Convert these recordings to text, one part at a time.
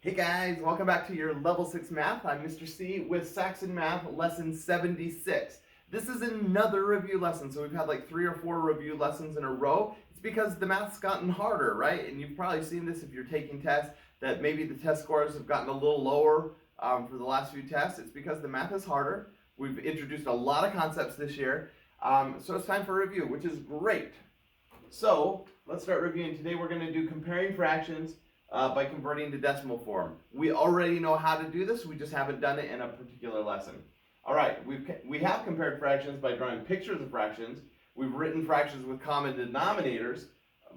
Hey guys, welcome back to your Level 6 Math. I'm Mr. C with Saxon Math Lesson 76. This is another review lesson, so we've had like 3 or 4 review lessons in a row. It's because the math's gotten harder, right? And you've probably seen this if you're taking tests, that maybe the test scores have gotten a little lower for the last few tests. It's because the math is harder. We've introduced a lot of concepts this year, so it's time for a review, which is great. So let's start reviewing. Today we're going to do comparing fractions by converting to decimal form. We already know how to do this, we just haven't done it in a particular lesson. All right, we have compared fractions by drawing pictures of fractions. We've written fractions with common denominators.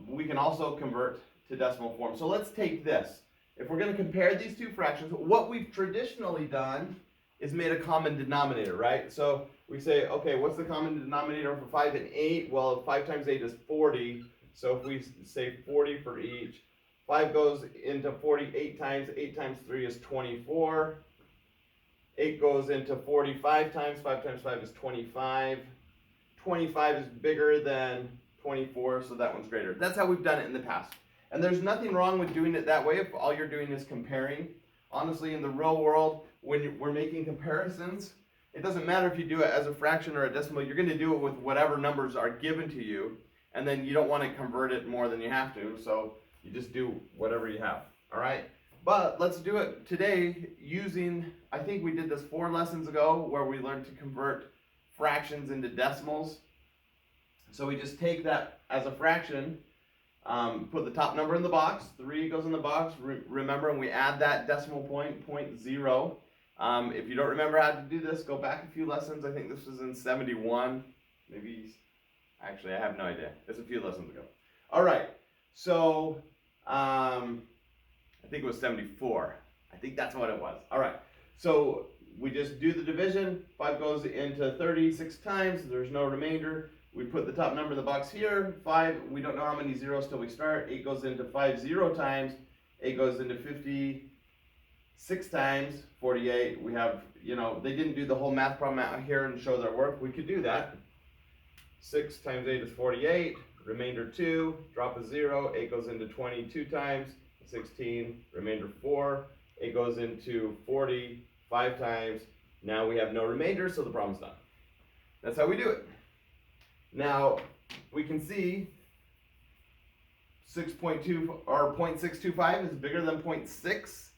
We can also convert to decimal form. So let's take this. If we're going to compare these two fractions, what we've traditionally done is made a common denominator, right? So we say, okay, what's the common denominator for 5 and 8? Well, 5 times 8 is 40. So if we say 40 for each, 5 goes into 40 8 times. 8 times 3 is 24. 8 goes into 45 times. 5 times 5 is 25. 25 is bigger than 24, so that one's greater. That's how we've done it in the past. And there's nothing wrong with doing it that way if all you're doing is comparing. Honestly, in the real world, when we're making comparisons, it doesn't matter if you do it as a fraction or a decimal. You're going to do it with whatever numbers are given to you, and then you don't want to convert it more than you have to, so you just do whatever you have, all right? But let's do it today using, I think we did this 4 lessons ago where we learned to convert fractions into decimals. So we just take that as a fraction, put the top number in the box, 3 goes in the box, remember, and we add that decimal point, 0.0. If you don't remember how to do this, go back a few lessons. I think this was in 71, maybe, actually I have no idea. It's a few lessons ago. All right, so I think it was 74. I think that's what it was. All right, so we just do the division. 5 goes into 36 times. There's no remainder. We put the top number in the box here. 5, we don't know how many zeros till we start. 8 goes into 50 times. 8 goes into 56 times. 48. We have, they didn't do the whole math problem out here and show their work. We could do that. 6 times 8 is 48. Remainder 2, drop a 0, 8 goes into 22 times, 16, remainder 4, 8 goes into 40, 5 times. Now we have no remainder, so the problem's done. That's how we do it. Now, we can see 6.2 or 0.625 is bigger than 0.6.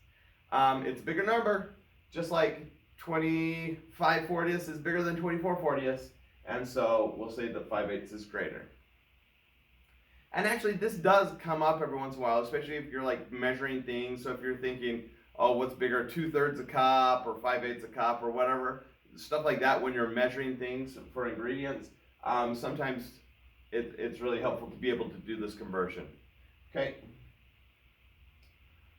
It's a bigger number, just like 25/40 is bigger than 24/40, and so we'll say that 5/8 is greater. And actually, this does come up every once in a while, especially if you're like measuring things. So if you're thinking, oh, what's bigger, 2/3 a cup or 5/8 a cup or whatever, stuff like that, when you're measuring things for ingredients, sometimes it's really helpful to be able to do this conversion. Okay.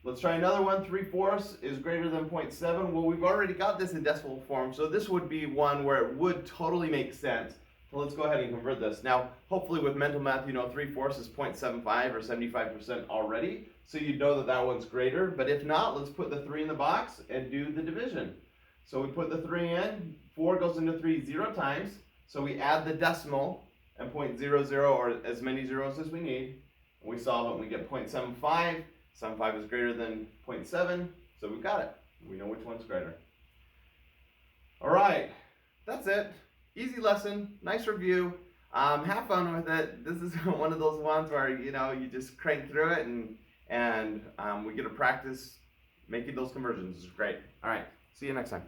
Let's try another one. 3/4 is greater than 0.7. Well, we've already got this in decimal form, so this would be one where it would totally make sense. So let's go ahead and convert this. Now, hopefully with mental math, 3/4 is 0.75 or 75% already, so you know that that one's greater. But if not, let's put the 3 in the box and do the division. So we put the 3 in. 4 goes into 3 0 times, so we add the decimal and 0.00, or as many zeros as we need. And we solve it and we get 0.75. 75 is greater than 0.7, so we've got it. We know which one's greater. All right, that's it. Easy lesson, nice review. Have fun with it. This is one of those ones where you just crank through it, and we get to practice making those conversions. It's great. All right, see you next time.